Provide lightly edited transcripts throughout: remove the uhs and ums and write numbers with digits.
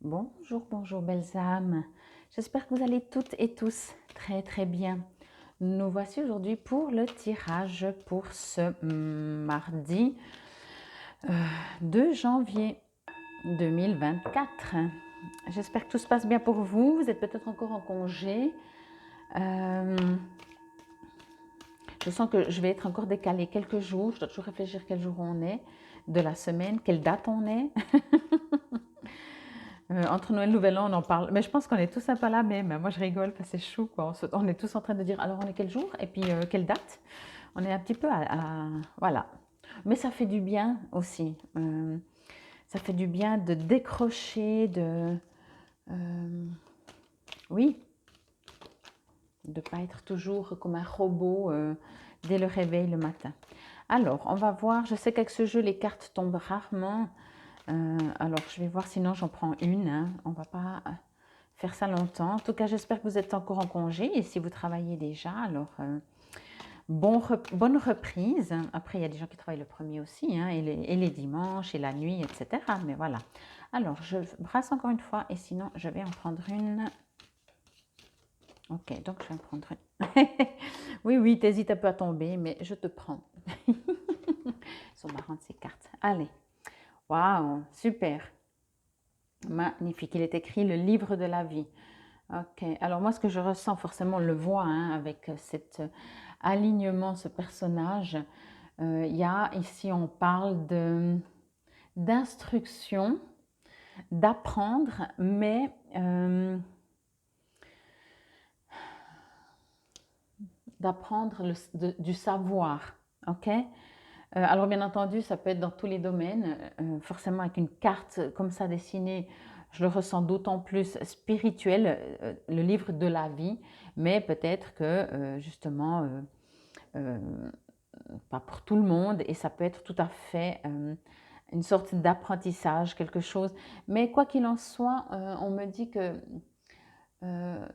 Bonjour, bonjour belles âmes. J'espère que vous allez toutes et tous très très bien. Nous voici aujourd'hui pour le tirage pour ce mardi 2 janvier 2024. J'espère que tout se passe bien pour vous. Vous êtes peut-être encore en congé. Je sens que je vais être encore décalée quelques jours. Je dois toujours réfléchir quel jour on est de la semaine, quelle date on est. Entre Noël et Nouvel An, on en parle. Mais je pense qu'on est tous un peu la même. Moi, je rigole parce que c'est chou, quoi. On est tous en train de dire, alors on est quel jour et puis quelle date. On est un petit peu voilà. Mais ça fait du bien aussi. Ça fait du bien de décrocher, oui, de ne pas être toujours comme un robot dès le réveil le matin. Alors, on va voir. Je sais qu'avec ce jeu, les cartes tombent rarement. Alors, je vais voir, sinon j'en prends une. Hein. On ne va pas faire ça longtemps. En tout cas, j'espère que vous êtes encore en congé. Et si vous travaillez déjà, alors bonne reprise. Après, il y a des gens qui travaillent le premier aussi, hein, et les dimanches, et la nuit, etc. Mais voilà. Alors, je brasse encore une fois. Et sinon, je vais en prendre une. Ok, donc je vais en prendre une. Oui, oui, t'hésites un peu à tomber, mais je te prends. Elles sont marrantes ces cartes. Allez. Waouh, super. Magnifique. Il est écrit le livre de la vie. Ok. Alors moi, ce que je ressens, forcément, on le voit hein, avec cet alignement, ce personnage. Il y a ici, on parle d'instruction, d'apprendre, mais d'apprendre du savoir. Ok. Alors bien entendu, ça peut être dans tous les domaines. Forcément, avec une carte comme ça dessinée, je le ressens d'autant plus spirituel, le livre de la vie, mais peut-être que justement, euh, pas pour tout le monde, et ça peut être tout à fait une sorte d'apprentissage, quelque chose. Mais quoi qu'il en soit, on me dit que euh,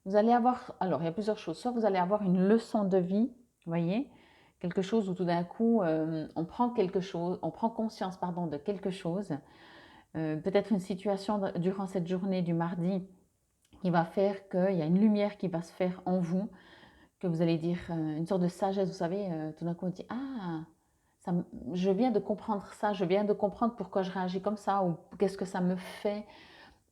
vous allez avoir, alors il y a plusieurs choses, soit vous allez avoir une leçon de vie, vous voyez, quelque chose où tout d'un coup on prend quelque chose, on prend conscience pardon de quelque chose, peut-être une situation durant cette journée du mardi qui va faire qu'il y a une lumière qui va se faire en vous, que vous allez dire une sorte de sagesse, vous savez, tout d'un coup on dit ah ça, je viens de comprendre ça, je viens de comprendre pourquoi je réagis comme ça ou qu'est-ce que ça me fait.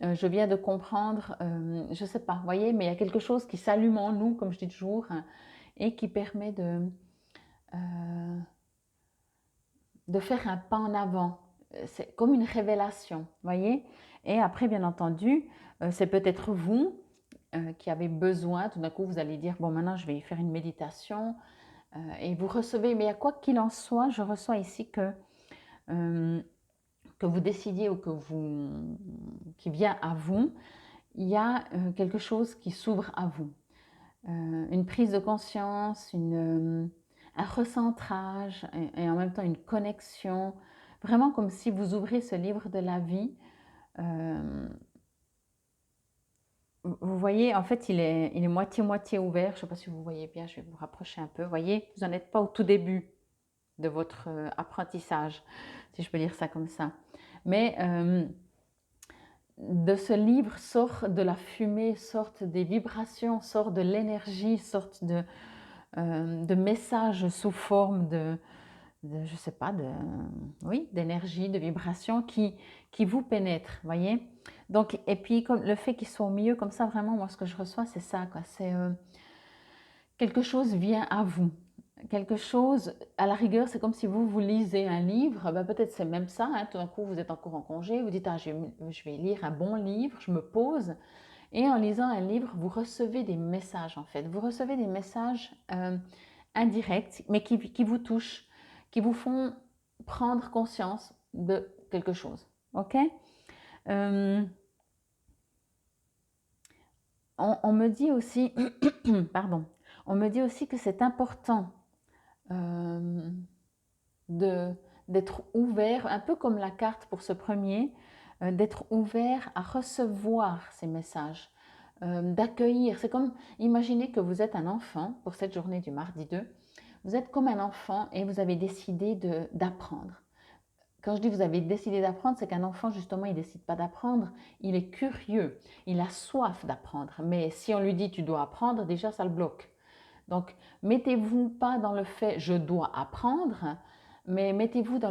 Je viens de comprendre, je ne sais pas, vous voyez, mais il y a quelque chose qui s'allume en nous, comme je dis toujours, hein, et qui permet euh, de faire un pas en avant. C'est comme une révélation, vous voyez. Et après, bien entendu, c'est peut-être vous qui avez besoin, tout d'un coup, vous allez dire, bon, maintenant, je vais faire une méditation, et vous recevez, mais à quoi qu'il en soit, je reçois ici euh, que vous décidiez ou qui vient à vous, il y a quelque chose qui s'ouvre à vous. Une prise de conscience, un recentrage et en même temps une connexion. Vraiment comme si vous ouvrez ce livre de la vie. Euh, Vous voyez, en fait, il est moitié-moitié ouvert. Je ne sais pas si vous voyez bien, je vais vous rapprocher un peu. Vous voyez, vous n'en êtes pas au tout début de votre apprentissage, si je peux dire ça comme ça. Mais de ce livre sort de la fumée, sortent des vibrations, sort de l'énergie, sortent de messages sous forme je sais pas, oui, d'énergie, de vibration qui vous pénètrent, voyez. Donc, et puis comme le fait qu'ils soient au milieu comme ça, vraiment, moi, ce que je reçois, c'est ça, quoi. C'est quelque chose vient à vous. Quelque chose, à la rigueur, c'est comme si vous lisez un livre, ben peut-être c'est même ça, hein, tout d'un coup vous êtes encore en congé, vous dites, ah, je vais lire un bon livre, je me pose, et en lisant un livre, vous recevez des messages en fait, vous recevez des messages indirects, mais qui vous touchent, qui vous font prendre conscience de quelque chose, ok. Euh, on me dit aussi, pardon, on me dit aussi que c'est important euh, de, d'être ouvert, un peu comme la carte pour ce premier, d'être ouvert à recevoir ces messages, d'accueillir. C'est comme, imaginez que vous êtes un enfant pour cette journée du mardi 2. Vous êtes comme un enfant et vous avez décidé d'apprendre. quand je dis vous avez décidé d'apprendre, c'est qu'un enfant, justement, il ne décide pas d'apprendre, il est curieux, il a soif d'apprendre. Mais si on lui dit tu dois apprendre, déjà ça le bloque. Donc, mettez-vous pas dans le fait je dois apprendre, mais mettez-vous dans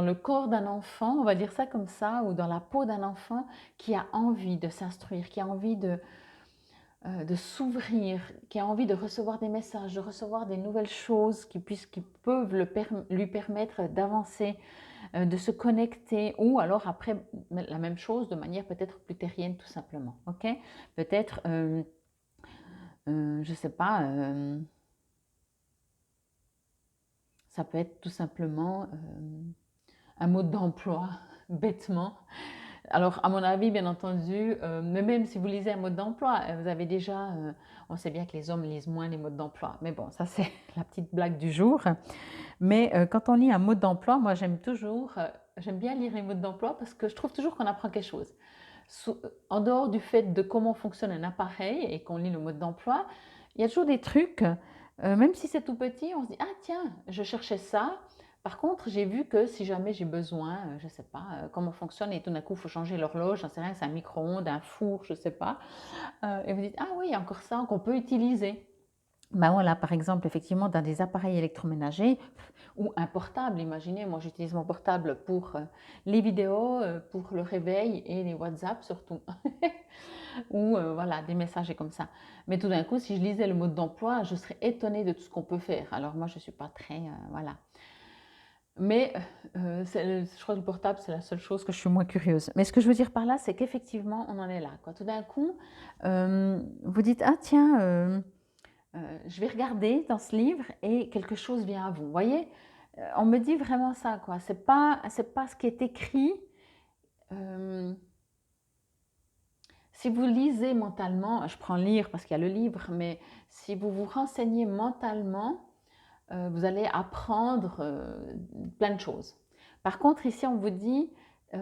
le corps d'un enfant, on va dire ça comme ça, ou dans la peau d'un enfant qui a envie de s'instruire, qui a envie de s'ouvrir, qui a envie de recevoir des messages, de recevoir des nouvelles choses qui peuvent lui permettre d'avancer, de se connecter, ou alors après la même chose de manière peut-être plus terrienne tout simplement. Ok? Peut-être, je ne sais pas, ça peut être tout simplement un mode d'emploi, bêtement. Alors, à mon avis, bien entendu, mais même si vous lisez un mode d'emploi, vous avez déjà, on sait bien que les hommes lisent moins les modes d'emploi, mais bon, ça c'est la petite blague du jour. Mais quand on lit un mode d'emploi, moi j'aime bien lire les modes d'emploi parce que je trouve toujours qu'on apprend quelque chose. En dehors du fait de comment fonctionne un appareil et qu'on lit le mode d'emploi, il y a toujours des trucs, même si c'est tout petit, on se dit, ah tiens, je cherchais ça. Par contre, j'ai vu que si jamais j'ai besoin, je ne sais pas comment fonctionne, et tout d'un coup, il faut changer l'horloge, j'en sais rien, c'est un micro-ondes, un four, je ne sais pas. Et vous dites, ah oui, il y a encore ça qu'on peut utiliser. Ben voilà, par exemple, effectivement, dans des appareils électroménagers ou un portable, imaginez, moi j'utilise mon portable pour les vidéos, pour le réveil et les WhatsApp surtout, ou voilà, des messages et comme ça. Mais tout d'un coup, si je lisais le mode d'emploi, je serais étonnée de tout ce qu'on peut faire. Alors moi, je ne suis pas très, voilà. Mais je crois que le portable, c'est la seule chose que je suis moins curieuse. Mais ce que je veux dire par là, c'est qu'effectivement, on en est là, quoi. Tout d'un coup, vous dites, ah tiens, je vais regarder dans ce livre et quelque chose vient à vous. Vous voyez, on me dit vraiment ça, quoi. C'est pas ce qui est écrit. Euh, si vous lisez mentalement, je prends lire parce qu'il y a le livre, mais si vous vous renseignez mentalement, vous allez apprendre plein de choses. Par contre, ici, on vous dit,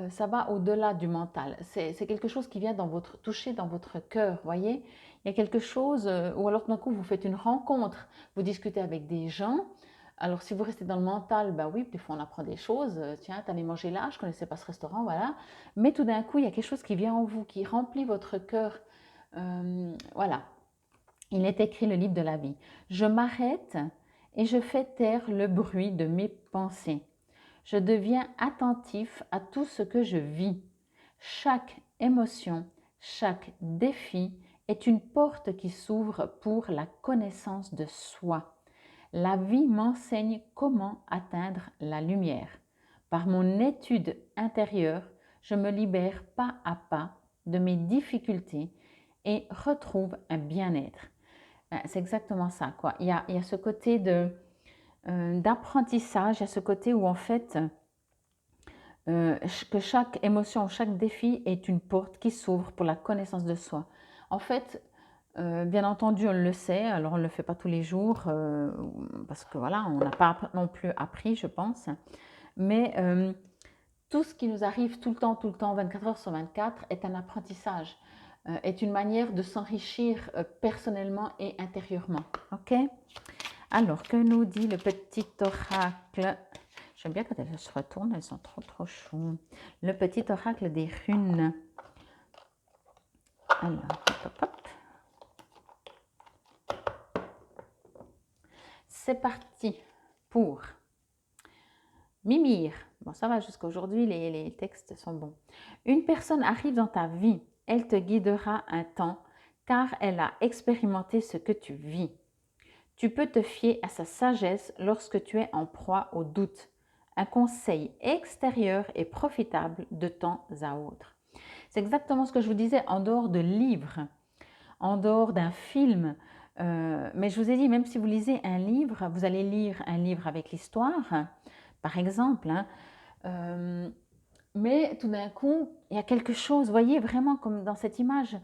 ça va au-delà du mental. C'est quelque chose qui vient toucher dans votre cœur, voyez. Il y a quelque chose, ou alors d'un coup, vous faites une rencontre, vous discutez avec des gens. Alors, si vous restez dans le mental, ben oui, des fois on apprend des choses. Tiens, tu allé manger là, je ne connaissais pas ce restaurant, voilà. Mais tout d'un coup, il y a quelque chose qui vient en vous, qui remplit votre cœur. Voilà. Il est écrit le livre de la vie. Je m'arrête et je fais taire le bruit de mes pensées. Je deviens attentif à tout ce que je vis. Chaque émotion, chaque défi est une porte qui s'ouvre pour la connaissance de soi. La vie m'enseigne comment atteindre la lumière. Par mon étude intérieure, je me libère pas à pas de mes difficultés et retrouve un bien-être. C'est exactement ça, quoi. Il y a ce côté d'apprentissage, il y a ce côté où en fait, que chaque émotion, chaque défi est une porte qui s'ouvre pour la connaissance de soi. En fait, bien entendu, on le sait, alors on ne le fait pas tous les jours, parce que voilà, on n'a pas non plus appris, je pense. Mais tout ce qui nous arrive tout le temps, 24 heures sur 24, est un apprentissage, est une manière de s'enrichir personnellement et intérieurement. Ok? Alors, que nous dit le petit oracle? J'aime bien quand elles se retournent, elles sont trop choues. Le petit oracle des runes. Alors, hop. C'est parti pour Mimir. Bon, ça va jusqu'à aujourd'hui, les textes sont bons. Une personne arrive dans ta vie, elle te guidera un temps, car elle a expérimenté ce que tu vis. Tu peux te fier à sa sagesse lorsque tu es en proie au doute. Un conseil extérieur est profitable de temps à autre. C'est exactement ce que je vous disais en dehors de livres, en dehors d'un film. Mais je vous ai dit, même si vous lisez un livre, vous allez lire un livre avec l'histoire, par exemple. Mais tout d'un coup, il y a quelque chose, vous voyez, vraiment comme dans cette image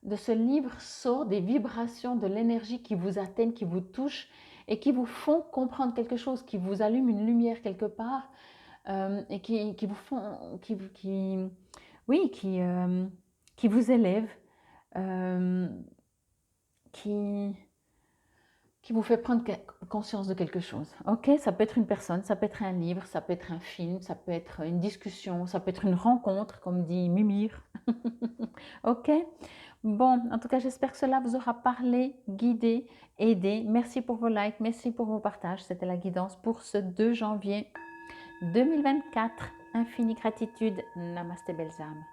de ce livre sort des vibrations de l'énergie qui vous atteignent, qui vous touchent et qui vous font comprendre quelque chose, qui vous allument une lumière quelque part et qui vous font, oui, qui vous élèvent, qui, qui vous fait prendre conscience de quelque chose. Ok, ça peut être une personne, ça peut être un livre, ça peut être un film, ça peut être une discussion, ça peut être une rencontre, comme dit Mimir. Ok, bon, en tout cas, j'espère que cela vous aura parlé, guidé, aidé. Merci pour vos likes, merci pour vos partages. C'était la guidance pour ce 2 janvier 2024. Infinie gratitude. Namasté, belles âmes.